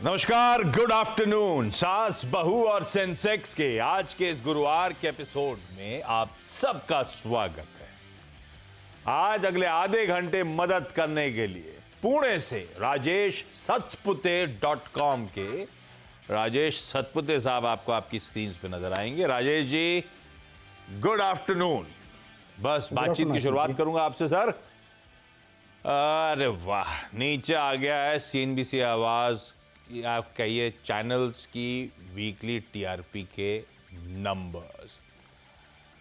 नमस्कार, good afternoon. सास बहू और सेंसेक्स के आज के इस गुरुवार के एपिसोड में आप सबका स्वागत है। आज अगले आधे घंटे मदद करने के लिए पुणे से राजेश सतपुते.com के राजेश सतपुते साहब आपको आपकी स्क्रीन पे नजर आएंगे। Rajesh ji, good afternoon. बस बातचीत की शुरुआत करूंगा आपसे सर। अरे वाह, नीचे आ गया है सीएनबीसी आवाज, आप कहिए चैनल्स की वीकली टीआरपी के नंबर्स।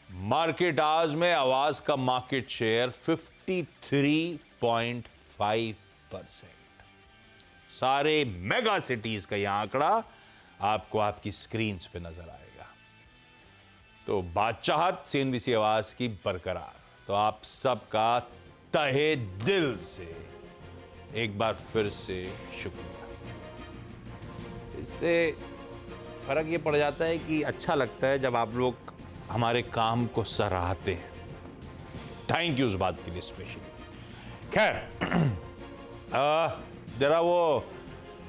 मार्केट आज में आवाज का मार्केट शेयर 53.5%। सारे मेगा सिटीज का यह आंकड़ा आपको आपकी स्क्रीन पे नजर आएगा। तो बादशाहत सीएनबीसी आवाज की बरकरार। तो आप सबका तहे दिल से एक बार फिर से शुक्रिया। इससे फर्क ये पड़ जाता है कि अच्छा लगता है जब आप लोग हमारे काम को सराहते हैं। थैंक यू उस बात के लिए स्पेशली। खैर, जरा वो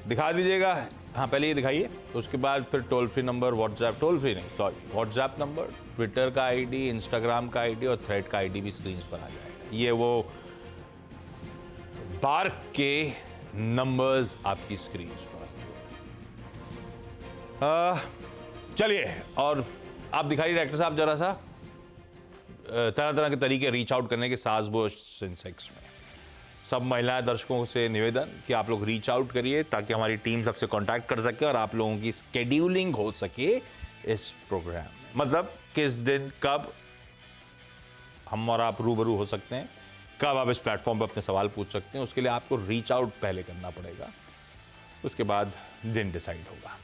दिखा दीजिएगा। हाँ, पहले ये दिखाइए, उसके बाद फिर toll free number, WhatsApp, toll free नहीं सॉरी व्हाट्सएप नंबर, ट्विटर का आईडी, इंस्टाग्राम का आईडी और थ्रेड का आईडी भी स्क्रीन पर आ जाएगा। ये वो बार्क के नंबर्स आपकी स्क्रीन पर। चलिए, और आप दिखाइए डायरेक्टर साहब जरा सा तरह तरह के तरीके रीच आउट करने के सास बहू सेंसेक्स में। सब महिलाएं दर्शकों से निवेदन कि आप लोग रीच आउट करिए ताकि हमारी टीम सबसे कांटेक्ट कर सके और आप लोगों की स्केड्यूलिंग हो सके इस प्रोग्राम में। मतलब किस दिन कब हम और आप रूबरू हो सकते हैं, कब आप इस प्लेटफॉर्म पर अपने सवाल पूछ सकते हैं, उसके लिए आपको रीच आउट पहले करना पड़ेगा। उसके बाद दिन डिसाइड होगा।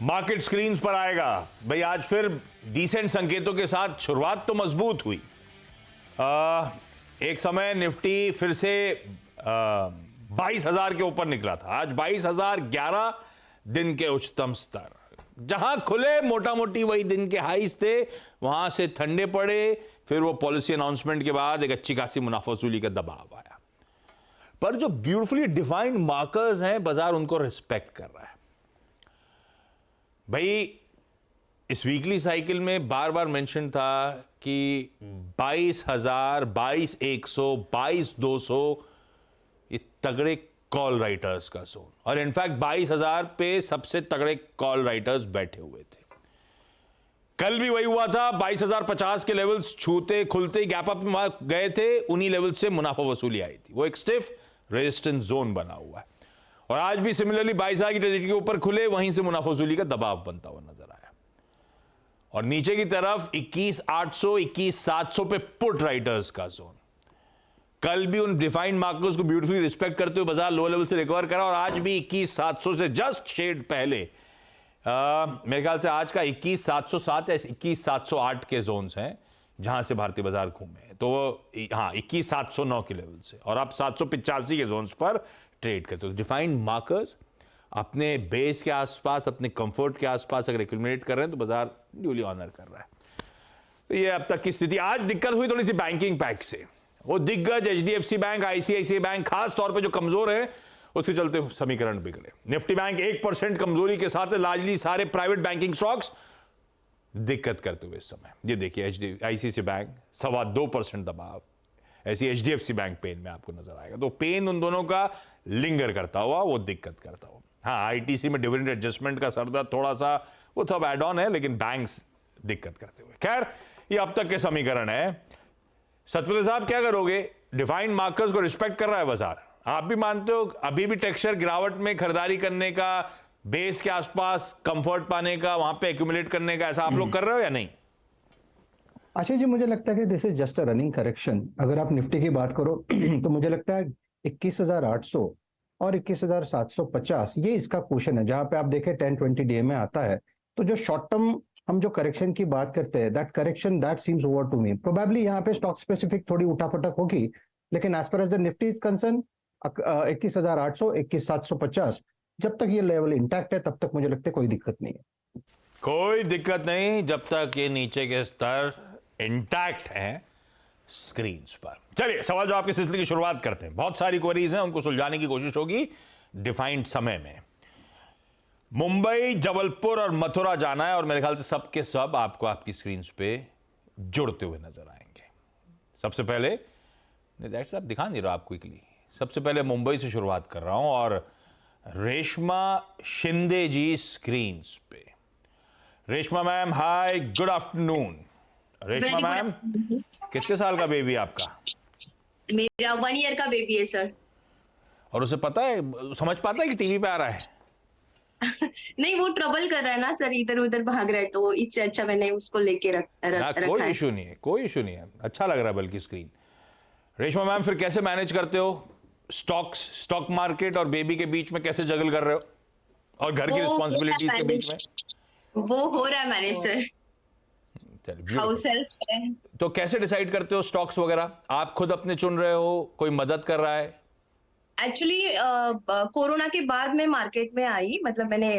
मार्केट स्क्रीन्स पर आएगा भाई। आज फिर डिसेंट संकेतों के साथ शुरुआत तो मजबूत हुई। एक समय निफ्टी फिर से 22,000 के ऊपर निकला था। आज 22,011 दिन के उच्चतम स्तर। जहां खुले मोटा मोटी वही दिन के हाईज थे, वहां से ठंडे पड़े। फिर वो पॉलिसी अनाउंसमेंट के बाद एक अच्छी खासी मुनाफा वसूली का दबाव आया। पर जो ब्यूटीफुली डिफाइंड मार्कर्स हैं, बाजार उनको रिस्पेक्ट कर रहा है। भाई, इस वीकली साइकिल में बार बार मेंशन था कि 22,000, 22,100, 22,200 ये तगड़े कॉल राइटर्स का जोन। और इनफैक्ट 22,000 पे सबसे तगड़े कॉल राइटर्स बैठे हुए थे। कल भी वही हुआ था। 22,050 के लेवल्स छूते खुलते गैप अप में गए थे। उन्हीं लेवल से मुनाफा वसूली आई थी। वो एक स्टिफ रेजिस्टेंस जोन बना हुआ है। और आज भी सिमिलरली 22,000 की ट्रेजेक्टरी के ऊपर खुले, वहीं से मुनाफा वसूली का दबाव बनता हुआ नजर आया। और नीचे की तरफ 21,800, 21,700 पे पुट राइटर्स का जोन। कल भी उन डिफाइंड मार्कर्स को ब्यूटीफुली रिस्पेक्ट करते हुए बाजार लो लेवल से रिकवर करा। और आज भी 21,700 से जस्ट शेड पहले मेरे ख्याल से आज का 21,707 या 21,708 के जोन्स हैं जहां से भारतीय बाजार घूमे। तो हाँ, 21,709 के लेवल से और आप 785 के जोन्स पर ट्रेड करते हो। डिफाइंड मार्कर्स अपने बेस के आसपास, अपने कंफर्ट के आसपास अगर एक्यूमुलेट कर रहे हैं तो बाजार ड्यूली ऑनर कर रहा है। तो ये अब तक की स्थिति। आज दिक्कत हुई थोड़ी सी बैंकिंग पैक से। वो दिग्गज एचडीएफसी बैंक, आईसीआईसीआई बैंक खास तौर पे जो कमजोर है, उसके चलते समीकरण बिगड़े। निफ्टी बैंक 1% कमजोरी के साथ लार्जली सारे प्राइवेट बैंकिंग स्टॉक्स दिक्कत करते हुए इस समय। ये देखिए, आईसीआईसीआई बैंक 2.25% दबाव। ऐसी एचडीएफसी बैंक पेन में आपको नजर आएगा। तो पेन उन दोनों का लिंगर करता हुआ, वो दिक्कत करता हुआ। हाँ, आईटीसी में डिविडेंड एडजस्टमेंट का सरदर्द थोड़ा सा वो सब एड ऑन है, लेकिन बैंक्स दिक्कत करते हुए। खैर, ये अब तक के समीकरण है। सतपुते साहब, क्या करोगे? डिफाइंड मार्कर्स को रिस्पेक्ट कर रहा है बाजार। आप भी मानते हो अभी भी टेक्सचर गिरावट में खरीदारी करने का, बेस के आसपास कंफर्ट पाने का, वहां पे एक्यूमुलेट करने का, ऐसा आप लोग कर रहे हो या नहीं? आशीष जी, मुझे लगता है कि this is just a running correction. अगर आप निफ्टी की बात करो तो मुझे लगता है 21,800 और 21,750 ये इसका क्वेश्चन है। जहां पे आप देखें 10-20 डे में आता है, तो जो शॉर्ट टर्म हम जो करेक्शन की बात करते हैं, that correction that seems over to me. Probably यहाँ पे स्टॉक स्पेसिफिक थोड़ी उठापटक होगी, लेकिन as per as the Nifty is concern 21,800, 21,750 जब तक ये लेवल इंटैक्ट है तब तक मुझे लगता है कोई दिक्कत नहीं है। कोई दिक्कत नहीं जब तक ये नीचे के स्तर इंटैक्ट हैं स्क्रीन पर। चलिए, सवाल जवाब के सिलसिले की शुरुआत करते हैं। बहुत सारी क्वेरीज हैं, उनको सुलझाने की कोशिश होगी। डिफाइंड समय में। मुंबई, जबलपुर और मथुरा जाना है और मेरे ख्याल से सब के सब आपको आपकी स्क्रीन पे जुड़ते हुए नजर आएंगे। सबसे पहले आप दिखा नहीं रहा, आप क्विकली सबसे पहले मुंबई से शुरुआत कर रहा हूं और रेशमा शिंदे जी स्क्रीन पे। Reshma ma'am, hi, good afternoon. Reshma ma'am, कितने साल का बेबी आपका? मेरा 1 ईयर का बेबी है सर। और उसे पता है, समझ पाता है कि टीवी पे आ रहा है? नहीं, वो ट्रबल कर रहा है ना सर, इधर उधर भाग रहा है, तो इससे अच्छा मैंने उसको लेके रखा कोई है। इशू नहीं है, कोई इशू नहीं है, अच्छा लग रहा है बल्कि स्क्रीन। रेशमा मैम, फिर कैसे मैनेज करते हो स्टॉक मार्केट और बेबी के बीच में, कैसे जगल कर रहे हो और घर की रिस्पॉन्सिबिलिटीज के बीच में? वो हो रहा है मैनेज सर, चलिए, हाउस हेल्प है। तो कैसे डिसाइड करते हो स्टॉक्स वगैरह? आप खुद अपने चुन रहे हो, कोई मदद कर रहा है? एक्चुअली कोरोना के बाद मैं मार्केट में आई, मतलब मैंने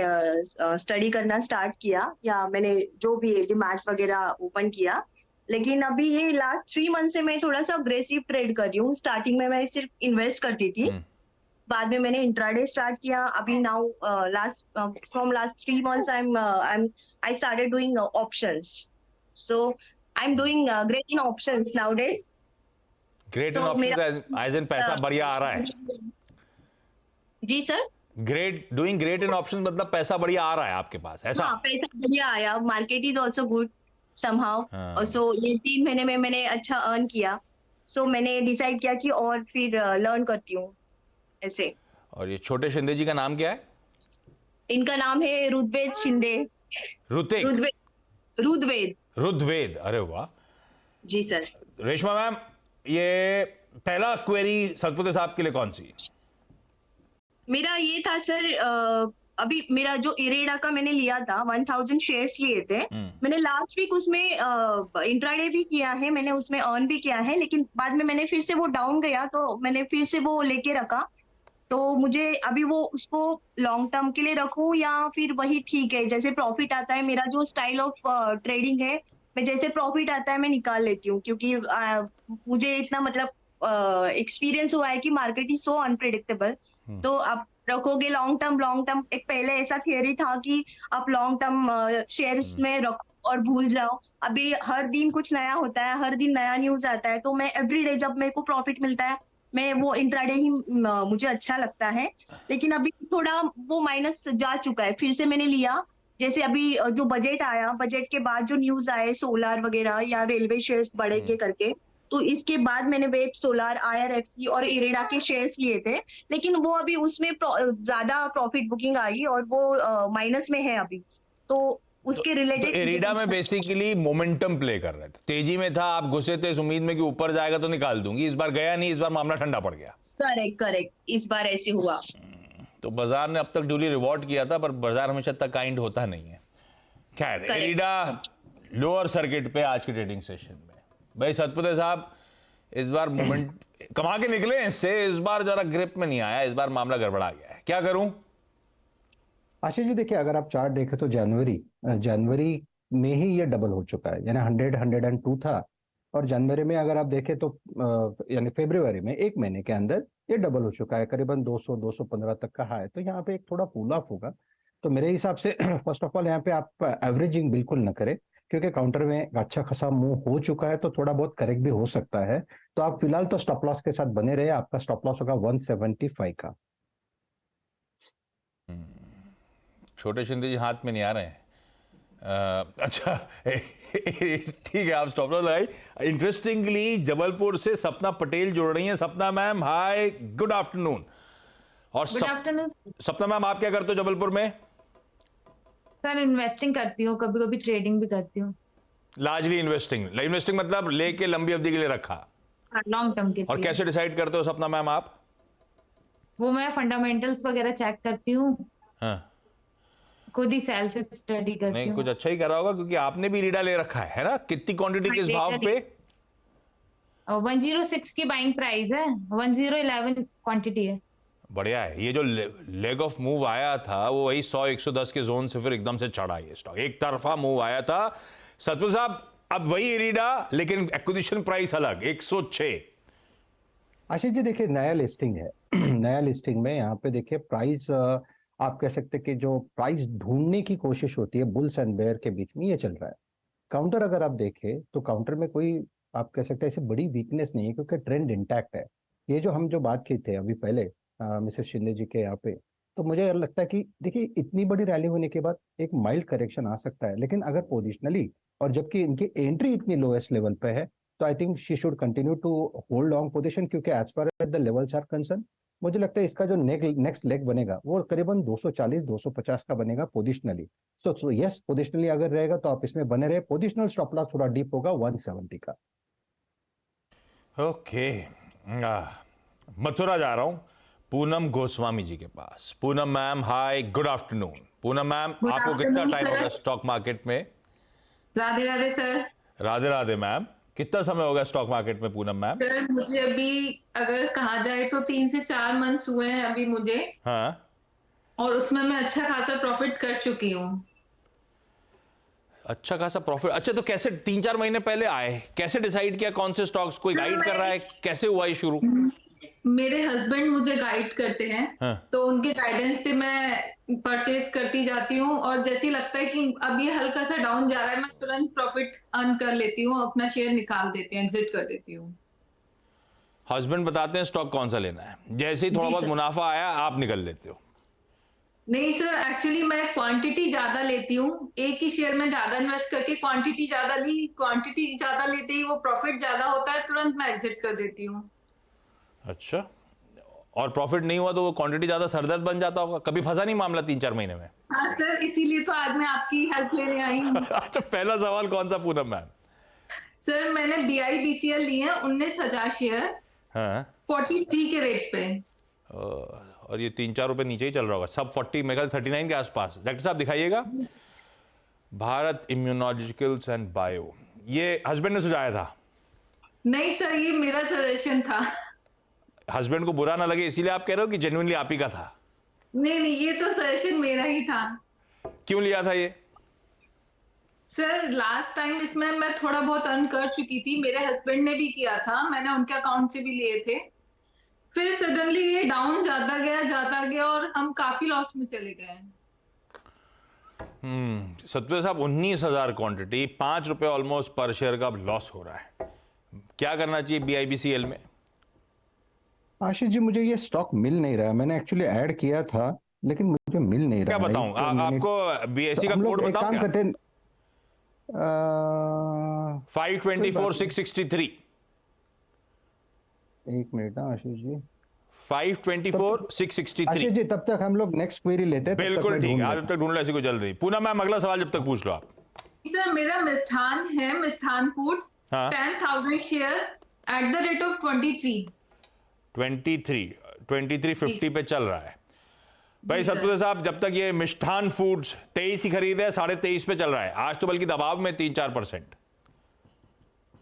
स्टडी करना स्टार्ट किया, या मैंने जो भी डीमैट वगैरह ओपन किया। लेकिन अभी ये लास्ट 3 मंथ से मैं थोड़ा सा अग्रेसिव ट्रेड कर रही हूँ। स्टार्टिंग में मैं सिर्फ इन्वेस्ट करती थी, बाद में मैंने इंट्राडे स्टार्ट किया। अभी now from last 3 months I started doing options, so I am doing great in options nowadays. Great in options as in पैसा बढ़िया आ रहा है? जी sir. Doing great in options मतलब पैसा बढ़िया आ रहा है आपके पास, ऐसा? हाँ, पैसा बढ़िया आया, market is also good somehow. और सो ये 3 महीने में मैंने अच्छा अर्न किया, सो मैंने डिसाइड किया कि और फिर लर्न करती हूँ ऐसे। और ये छोटे शिंदे जी का नाम क्या है? इनका नाम है ऋग्वेद शिंदे। ऋतिक? ऋग्वेद। ऋग्वेद, अरे वाह। जी सर। रेशमा मैम, ये पहला क्वेरी सतपुते साहब के लिए कौन सी? मेरा ये था सर, अभी मेरा जो इरेडा का मैंने लिया था 1000 शेयर्स लिए थे। मैंने लास्ट वीक उसमें इंट्राडे भी किया है, मैंने उसमें अर्न भी किया है, लेकिन बाद में मैंने फिर से वो डाउन गया, तो मैंने फिर से वो लेके रखा। तो मुझे अभी वो उसको लॉन्ग टर्म के लिए रखूं या फिर वही ठीक है, जैसे प्रॉफिट आता है, मेरा जो स्टाइल ऑफ ट्रेडिंग है, मैं जैसे प्रॉफिट आता है मैं निकाल लेती हूँ, क्योंकि मुझे इतना मतलब एक्सपीरियंस हुआ है कि मार्केट इज सो अनप्रिडिक्टेबल। तो आप रखोगे लॉन्ग टर्म, एक पहले ऐसा थियरी था कि आप लॉन्ग टर्म शेयर्स में रखो और भूल जाओ। अभी हर दिन कुछ नया होता है, हर दिन नया न्यूज आता है, तो मैं एवरीडे जब मेरे को प्रॉफिट मिलता है, मैं वो इंट्राडे ही मुझे अच्छा लगता है। लेकिन अभी थोड़ा वो माइनस जा चुका है, फिर से मैंने लिया। जैसे अभी जो बजट आया, बजट के बाद जो न्यूज आए सोलार वगैरह या रेलवे शेयर्स बढ़ेंगे करके, तो इसके बाद मैंने वेब सोलार, IRFC और इरेडा के शेयर्स लिए थे। लेकिन वो अभी उसमें ज्यादा प्रॉफिट बुकिंग आई और वो माइनस में है अभी, तो उसके रिलेटेड। तो इरेडा में बेसिकली मोमेंटम प्ले कर रहे थे, तेजी में था, आप घुसे थे इस उम्मीद में कि ऊपर जाएगा तो निकाल दूंगी। इस बार गया नहीं, इस बार मामला ठंडा पड़ गया। करेक्ट, इस बार ऐसे हुआ। तो बाजार ने अब तक ड्यूली रिवॉर्ड किया था, पर बाजार हमेशा इतना काइंड होता नहीं है। खैर, इरेडा लोअर सर्किट पे आज के ट्रेडिंग सेशन में। भाई सतपुते साहब, इस बार मोमेंट कमा के निकले इससे, इस बार जरा ग्रिप में नहीं आया, इस बार मामला गड़बड़ा गया है, क्या करूं? आशीष जी देखिए, अगर आप चार्ट देखें तो जनवरी में ही ये डबल हो चुका है, यानी 102 था, और जनवरी में अगर आप देखें तो यानी फरवरी में 1 महीने के अंदर ये डबल हो चुका है, करीबन 215 तक का हाई। तो यहाँ पे एक थोड़ा कूल ऑफ होगा। तो मेरे हिसाब से फर्स्ट ऑफ ऑल यहाँ पे आप एवरेजिंग बिल्कुल न करें, क्योंकि काउंटर में अच्छा खासा मूव हो चुका है, तो थोड़ा बहुत करेक्ट भी हो सकता है। तो आप फिलहाल तो स्टॉप लॉस के साथ बने रहे, आपका स्टॉप लॉस होगा 175 का। छोटे शिंदे जी हाथ में नहीं आ रहे हैं। अच्छा ठीक है, आप स्टॉप लॉस लगाई। इंटरेस्टिंगली जबलपुर से सपना पटेल जुड़ रही हैं। सपना मैम, हाय, गुड आफ्टरनून। और गुड आफ्टरनून सपना मैम, आप क्या करते हो जबलपुर में? सर। इन्वेस्टिंग करती हूँ, कभी कभी ट्रेडिंग भी करती हूँ। लार्जली इन्वेस्टिंग मतलब लेके लंबी अवधि के लिए रखा, लॉन्ग टर्म के और लिए। कैसे डिसाइड करते हो सपना मैम आप? वो मैं फंडामेंटल्स वगैरह चेक करती हूँ, हाँ, खुद ही सेल्फ स्टडी करती नहीं हूँ। कुछ अच्छा ही करा होगा, क्योंकि आपने भी रीडा ले रखा है ना? कितनी क्वांटिटी किस भाव पे? 106 की बाइंग प्राइस है, 1011 क्वांटिटी है। बढ़िया है। ये जो लेग ऑफ मूव आया था वो वही 100-110 के जोन से फिर एकदम से चढ़ा ये स्टॉक, एक तरफा मूव आया था। सतपुत साहब, अब वही इरीडा, लेकिन एक्विजिशन प्राइस अलग 106। आशीष जी देखिए, नया लिस्टिंग है नया लिस्टिंग में यहाँ पे देखिए प्राइस, आप कह सकते हैं कि जो प्राइस ढूंढने की कोशिश होती है बुल्स एंड बेयर के बीच में, ये चल रहा है। काउंटर अगर आप देखें तो काउंटर में कोई, आप कह सकते हैं ऐसी बड़ी वीकनेस नहीं है, क्योंकि ट्रेंड इंटैक्ट है। ये जो हम जो बात की थे अभी पहले मिसेस शिंदे जी के यहाँ पे, तो मुझे लगता है कि देखिए इतनी बड़ी रैली होने के बाद एक माइल्ड करेक्शन आ सकता है, लेकिन अगर पोजिशनली और जबकि इनकी एंट्री इतनी लोएस्ट लेवल पे है, तो I think she should continue to hold long position, क्योंकि as far as the levels are concern मुझे लगता है इसका जो नेक्स्ट लेग बनेगा वो करीबन 240-250 का बनेगा पोजिशनली। सो यस, पोजिशनली अगर रहेगा तो आप इसमें बने रहे। पोजिशनल स्टॉप लॉस थोड़ा डीप होगा 170 का। ओके, मथुरा जा रहा हूं पूनम गोस्वामी जी के पास। Poonam ma'am, hi, good afternoon. Poonam ma'am, Good आपको कितना afternoon, टाइम हो sir. गया स्टॉक मार्केट में? राधे राधे सर। राधे राधे मैम, कितना समय हो गया स्टॉक मार्केट में पूनम मैम? सर मुझे अभी अगर कहा जाए तो 3 से 4 मंथ्स हुए हैं अभी मुझे, हाँ, और उसमें मैं अच्छा खासा प्रॉफिट कर चुकी हूँ। अच्छा खासा प्रॉफिट। अच्छा, तो कैसे 3-4 महीने पहले आए, कैसे डिसाइड किया कौन से स्टॉक्स? कोई गाइड कर रहा है? कैसे हुआ ये शुरू? मेरे हस्बैंड मुझे गाइड करते हैं, हाँ। तो उनके गाइडेंस से मैं परचेज करती जाती हूँ, और जैसे ही लगता है कि अब ये हल्का सा डाउन जा रहा है, मैं तुरंत प्रॉफिट अर्न कर लेती हूँ, अपना शेयर निकाल देती हूँ, एग्जिट कर देती हूँ। हस्बैंड बताते हैं स्टॉक कौन सा लेना है, जैसे ही थोड़ा जी बहुत सर। मुनाफा आया आप निकल लेते हो? नहीं सर, एक्चुअली मैं क्वांटिटी ज्यादा लेती हूँ, एक ही शेयर में ज्यादा इन्वेस्ट करके क्वांटिटी ज्यादा ली, क्वांटिटी ज्यादा लेते ही वो प्रॉफिट ज्यादा होता है, तुरंत मैं एग्जिट कर देती हूँ। अच्छा, और प्रॉफिट नहीं हुआ तो वो क्वांटिटी ज्यादा सरदर्द बन जाता होगा? कभी फंसा नहीं मामला 3-4 महीने में? हाँ सर, इसीलिए तो आज मैं आपकी हेल्प लेने आई हूँ। अच्छा, पहला सवाल कौन सा पूनम मैम? सर मैंने BIBCL लिए हैं 19,000 शेयर, हाँ, 43 के रेट पे। और ये 3-4 रुपए नीचे ही चल रहा होगा सब, 40 मेगा 39 के आसपास। डॉक्टर साहब दिखाइएगा। भारत इम्यूनोलॉजिकल्स एंड बायो, ये हस्बैंड ने सुझाया था? नहीं सर, ये मेरा सजेशन था। हस्बैंड को बुरा ना लगे इसीलिए आप कह रहे हो कि जेन्युइनली आप ही का था? नहीं नहीं, ये तो सजेशन मेरा ही था। क्यों लिया था ये? सर लास्ट टाइम इसमें मैं थोड़ा बहुत अर्न कर चुकी थी, मेरे हस्बैंड ने भी किया था, मैंने उनके अकाउंट से भी लिए थे। फिर सडनली ये डाउन जाता गया और हम काफी लॉस में चले गए। सत्य साहब, 19,000 क्वांटिटी, 5 रुपए ऑलमोस्ट पर शेयर का लॉस हो रहा है। क्या करना चाहिए BIBCL में? आशीष जी, मुझे ये स्टॉक मिल नहीं रहा है। मैंने एक्चुअली ऐड किया था लेकिन मुझे मिल नहीं क्या रहा है। बताऊं आपको? BSE का हम कोड लोग एक बताऊं काम क्या? करते हैं, 524663। एक मिनट ना आशीष जी, 524663। आशीष जी तब तक हम लोग नेक्स्ट क्वेरी लेते हैं। तब तक बिल्कुल मैं ठीक ढूंढ है, आज लेता जब तक ढूंढ लो, ऐसी कोई जल्द नहीं। पूनम मैम, अगला सवाल जब तक पूछ लो आप। सर मेरा मिष्ठान है, मिष्ठान फूड्स, हाँ। 10,000 share at the rate of 23। 2350 पे चल रहा है भाई जी सर। सतपुर साहब। जब तक ये मिष्ठान फूड्स 23 ही खरीदे, 23.5 पे चल रहा है। आज तो बल्कि दबाव में 3-4%।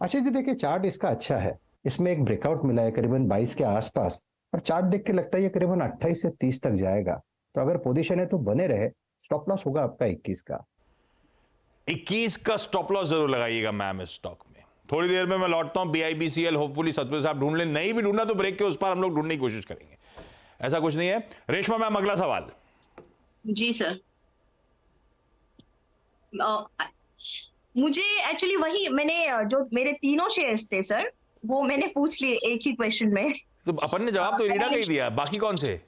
आशीष जी देखिए, चार्ट इसका अच्छा है, इसमें एक ब्रेकआउट मिला है करीबन 22 के आसपास, और चार्ट देख के लगता है ये करीबन 28 से 30 तक जाएगा। तो अगर पोजीशन है तो बने रहे, स्टॉप लॉस होगा आपका 21 का। 21 का स्टॉप लॉस जरूर लगाइएगा मैम इस स्टॉक में। थोड़ी देर में मैं लौटता हूं। BIBCL होपफुली सतपुर साहब ढूंढ लें, नहीं भी ढूंढना तो ब्रेक के उस पर हम लोग ढूंढने की कोशिश करेंगे, ऐसा कुछ नहीं है। रेशमा मैम, अगला सवाल। जी सर। मुझे एक्चुअली वही, मैंने जो मेरे तीनों शेयर्स थे सर, वो मैंने पूछ लिए एक ही क्वेश्चन में। तो अपन ने जवाब तो इरीडा का ही दिया, बाकी कौन से?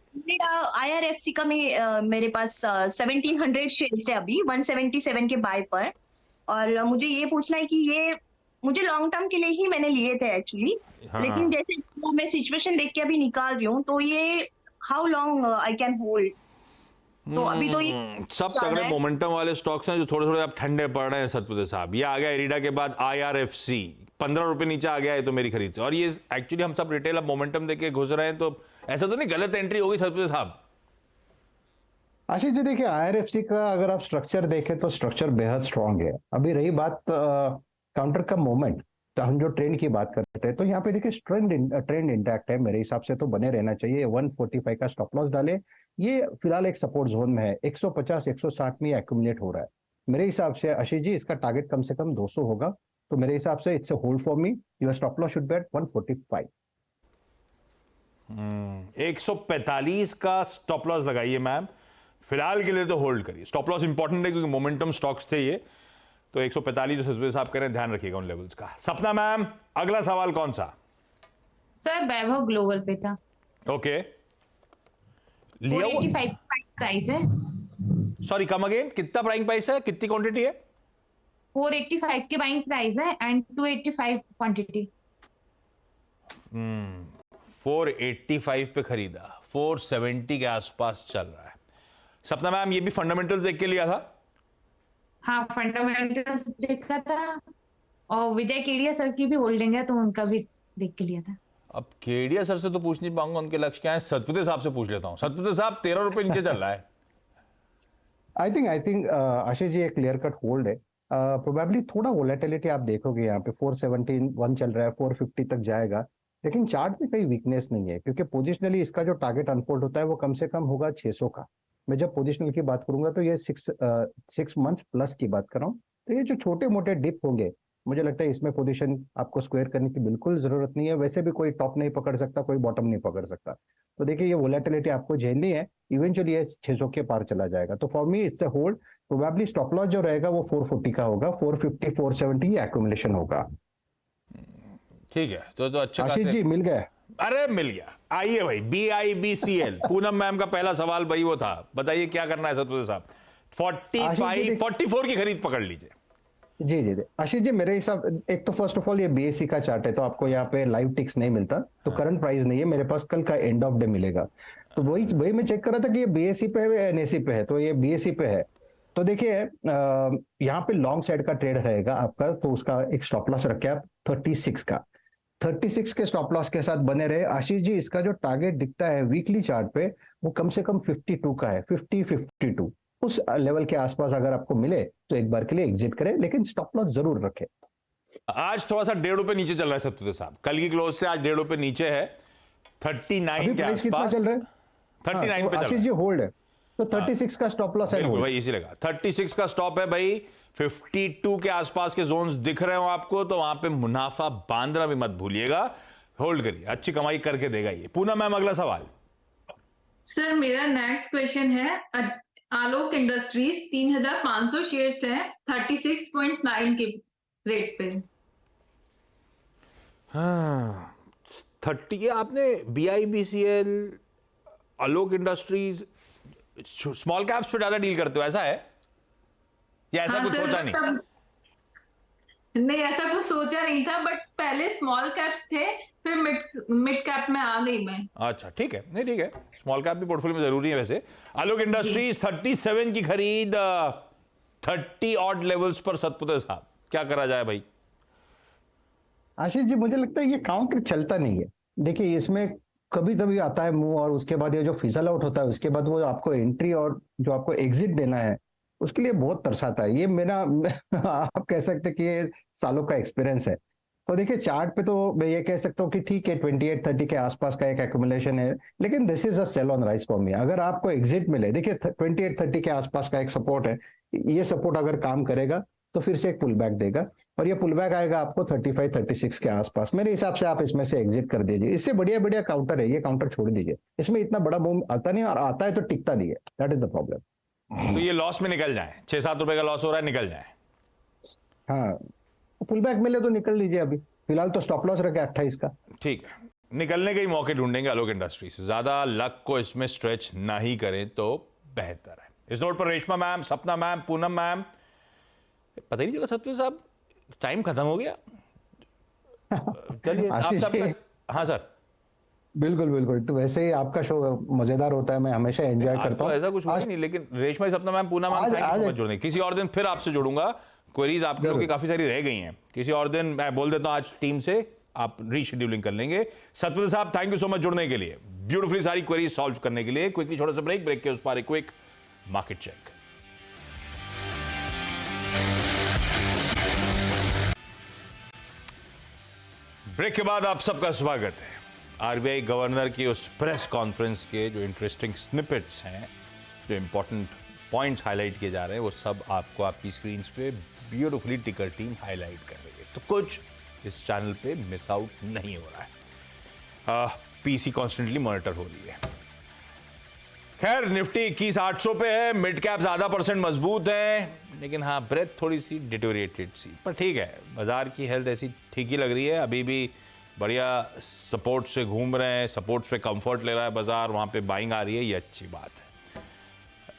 IRFC का मेरे पास 1700 शेयर्स है अभी 177 के बाय पर, और मुझे ये पूछना है कि ये मुझे लॉन्ग टर्म के लिए ही मैंने लिए थे एक्चुअली, हाँ। लेकिन जैसे वो मैं सिचुएशन देख के अभी निकाल रही हूँ, तो ये how long I can hold? तो अभी तो ये सब तगड़े मोमेंटम वाले स्टॉक्स हैं जो थोड़े थोड़े अब ठंडे पड़ रहे हैं सतपुर साहब। ये आ गया इरीडा के बाद IRFC 15 रुपए नीचे आ गया है तो मेरी खरीद से। और ये एक्चुअली हम सब रिटेल अब मोमेंटम देके घुस रहे हैं, तो ऐसा तो नहीं गलत एंट्री होगी सतपुर साहब? आशीष जी देखिए, IRFC का अगर आप स्ट्रक्चर देखें तो स्ट्रक्चर बेहद स्ट्रांग है। अभी रही बात काउंटर का मोमेंट, तो हम जो ट्रेंड की बात करते हैं तो यहाँ पे देखिए ट्रेंड इंटैक्ट है, मेरे हिसाब से तो बने रहना चाहिए। 145 का स्टॉप लॉस डाले, ये फिलहाल एक सपोर्ट जोन में है। 150-160 में एक्यूमुलेट हो रहा है मेरे हिसाब से। आशीष जी इसका टारगेट कम से कम 200 होगा, तो मेरे हिसाब से it's a hold for me. Your stop loss should be at 145। 145 का स्टॉप लॉस लगाइए मैम, फिलहाल के लिए तो होल्ड करिए। स्टॉप लॉस इंपॉर्टेंट है क्योंकि मोमेंटम स्टॉक्स थे ये, तो 145 जो सतपुते साहब कह रहे हैं ध्यान रखिएगा उन लेवल्स का। सपना मैम अगला सवाल कौन सा? सर वैभव ग्लोबल पे था, ओके, लिया 485 प्राइस है, सॉरी कम अगेन, कितना प्राइस प्राइस है, कितनी क्वांटिटी है? 485 की बाइंग प्राइस है एंड 285 क्वांटिटी। 485 पे खरीदा, 470 के आसपास चल रहा है। सपना मैम ये भी फंडामेंटल्स देख के लिया था? हाँ फंडामेंटल्स देखा था, और विजय केडिया सर की भी होल्डिंग है तो उनका भी देख के लिया था। अब केडिया सर से तो पूछ नहीं पाऊंगा उनके लक्ष्य क्या है, सतपुते साहब से पूछ लेता हूँ। सतपुते साहब 13 रुपए नीचे चल रहा है। आई थिंक आशीष जी एक क्लियर कट होल्ड है। प्रोबेबली थोड़ा वोलेटिलिटी आप देखोगे यहाँ पे 471 चल रहा है, 450 तक जाएगा, लेकिन चार्ट में कोई वीकनेस नहीं है क्योंकि पोजिशनली इसका जो टारगेट अनफोल्ड होता है वो कम से कम होगा 600 का। मैं जब पोजिशनल की बात करूंगा तो ये 6 मंथ प्लस की बात कर रहा हूँ। तो ये जो छोटे मोटे डिप होंगे, मुझे लगता है इसमें पोजीशन आपको स्क्वायर करने की बिल्कुल जरूरत नहीं है। वैसे भी कोई टॉप नहीं पकड़ सकता, कोई बॉटम नहीं पकड़ सकता। तो देखिए ये वोलेटिलिटी आपको झेलनी है, इवेंचुअली ये 600 के पार चला जाएगा। तो for me it's a hold. Probably stop loss जो रहेगा वो 440 का होगा, 450 470 ये एक्यूमुलेशन होगा। ठीक है, तो अच्छा आशीष जी मिल गए? अरे मिल गया। आइए भाई, BIBCL पूनम मैम का पहला सवाल भाई वो था, बताइए क्या करना है सतपुते साहब? 45 44 की खरीद पकड़ लीजिए। जी आशीष जी मेरे हिसाब, एक तो फर्स्ट ऑफ ऑल ये BSE का चार्ट है तो आपको यहाँ पे लाइव टिक्स नहीं मिलता, तो करंट प्राइस नहीं है मेरे पास, कल का एंड ऑफ डे मिलेगा। तो वही मैं चेक कर रहा था कि ये BSE पे है या NSE पे है, तो ये BSE पे है। तो देखिए यहाँ पे लॉन्ग साइड का ट्रेड रहेगा आपका, तो उसका एक स्टॉप लॉस रखे आप 36 का। 36 के स्टॉप लॉस के साथ बने रहे। आशीष जी इसका जो टारगेट दिखता है वीकली चार्ट पे वो कम से कम 52 का है, 52 उस लेवल के आसपास अगर आपको मिले तो एक बार के लिए एग्जिट करें, लेकिन स्टॉप लॉस जरूर रखें। आज थोड़ा सा 1.5 रुपए नीचे चल रहा है सतपुते साहब, कल की क्लोज से आज 1.5 रुपए नीचे है, 39 के कितना आसपास चल रहा है? 39 पे चल आशीष जी होल्ड है, तो 36 का स्टॉप लॉस है। भाई इसी लगा 36 का स्टॉप है भाई। 52 के आसपास के जोन्स दिख रहे हो आपको तो वहां पे मुनाफा बांधना भी मत भूलिएगा, होल्ड करिए, अच्छी कमाई करके देगा ये। पूनम मैम अगला सवाल। सर मेरा नेक्स्ट क्वेश्चन है, आलोक इंडस्ट्रीज 3500 शेयर्स है 36.9 के रेट पे। हाँ 30, ये आपने BIBCL आलोक इंडस्ट्रीज स्मॉल कैप्स पे ज्यादा डील करते हो, ऐसा है या ऐसा हाँ कुछ सर, सोचा नहीं? नहीं ऐसा कुछ सोचा नहीं था, बट पहले स्मॉल कैप्स थे, फिर मिड कैप में आ गई मैं। अच्छा ठीक है, नहीं ठीक है, स्मॉल कैप भी पोर्टफोलियो में जरूरी है वैसे। आलोक इंडस्ट्रीज 37 की खरीद 30 ऑड लेवल्स पर सतपुते साहब, क्या करा जाए भाई? आशीष जी मुझे लगता है ये काउंटर चलता नहीं है। देखिए इसमें कभी कभी आता है मूव और उसके बाद ये जो फिजल आउट होता है उसके बाद वो आपको एंट्री और जो आपको एग्जिट देना है उसके लिए बहुत तरसाता है। ये मेरा आप कह सकते हैं कि ये सालों का एक्सपीरियंस है। तो देखिए चार्ट पे तो मैं ये कह सकता हूँ कि ठीक है 28-30 के आसपास का एक एक्यूमुलेशन है, लेकिन this is a sell on rise for me. अगर आपको एग्जिट मिले, देखिए 28-30 के आसपास का एक सपोर्ट है, ये सपोर्ट अगर काम करेगा तो फिर से एक पुल बैक देगा और ये पुल बैक आएगा आपको 35-36 के आसपास। मेरे हिसाब से आप इसमें से एग्जिट कर दीजिए। इससे बढ़िया बढ़िया काउंटर है, ये काउंटर छोड़ दीजिए। इसमें इतना बड़ा मूव आता नहीं और आता है तो टिकता नहीं है, दैट इज द प्रॉब्लम। तो ये लॉस में निकल जाए, 6-7 रुपए का लॉस हो रहा है, निकल जाए। हाँ पुल बैक मिले तो निकल लीजिए, अभी फिलहाल तो स्टॉप लॉस रखे 28 का। ठीक है, निकलने के ही मौके ढूंढेंगे आलोक इंडस्ट्रीज, ज्यादा लक को इसमें स्ट्रेच ना ही करें तो बेहतर है। इस नोट पर रेशमा मैम, सपना मैम, पूनम मैम, पता ही नहीं चला सतपुते साहब टाइम खत्म हो गया। चलिए आप सब, हाँ सर बिल्कुल बिल्कुल, तो वैसे ही आपका शो मजेदार होता है, मैं हमेशा एंजॉय करता हूँ। ऐसा कुछ हुआ नहीं, लेकिन रेशमा, सपना ma'am, Poonam ma'am, thank you so much जुड़ने। किसी और दिन फिर आपसे जुड़ूंगा, क्वेरीज आपके लोगों की काफी सारी रह गई हैं, किसी और दिन मैं बोल देता हूँ आज टीम से आप रीशेड्यूलिंग कर लेंगे। सतपुते साहब थैंक यू सो मच जुड़ने के लिए, ब्यूटीफुली सारी क्वेरीज सॉल्व करने के लिए। क्विकली छोटा सा ब्रेक के उस पर एक क्विक मार्केट चेक। ब्रेक के बाद आप सबका स्वागत है। आरबीआई गवर्नर की उस प्रेस कॉन्फ्रेंस के जो इंटरेस्टिंग स्निपेट्स हैं, जो इंपॉर्टेंट पॉइंट्स हाईलाइट किए जा रहे हैं, वो सब आपको आपकी स्क्रीन्स पे ब्यूटीफुली टिकर टीम हाईलाइट कर रही है, तो कुछ इस चैनल पे मिस आउट नहीं हो रहा है। पीसी कॉन्स्टेंटली मॉनिटर हो रही है। खैर निफ्टी 21,800 पे है, मिड कैप ज्यादा परसेंट मजबूत है, लेकिन हाँ ब्रेथ थोड़ी सी डिटोरिएटेड सी, पर ठीक है, बाजार की हेल्थ ऐसी ठीक ही लग रही है। अभी भी बढ़िया सपोर्ट से घूम रहे हैं, सपोर्ट्स पे कंफर्ट ले रहा है बाजार, वहाँ पे बाइंग आ रही है, ये अच्छी बात है।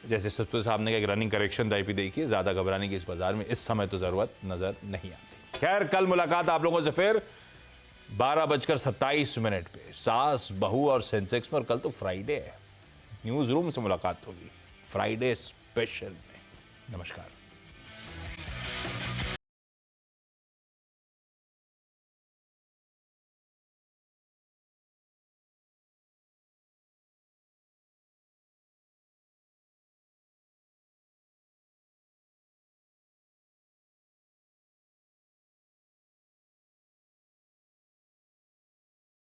जैसे सतपुर साहब ने कहा एक रनिंग करेक्शन टाइप ही देखिए, ज़्यादा घबराने की इस बाजार में इस समय तो ज़रूरत नज़र नहीं आती। खैर कल मुलाकात आप लोगों से फिर 12:27 पे सास बहू और सेंसेक्स में, और कल तो फ्राइडे है, न्यूज़ रूम से मुलाकात होगी फ्राइडे स्पेशल में। नमस्कार।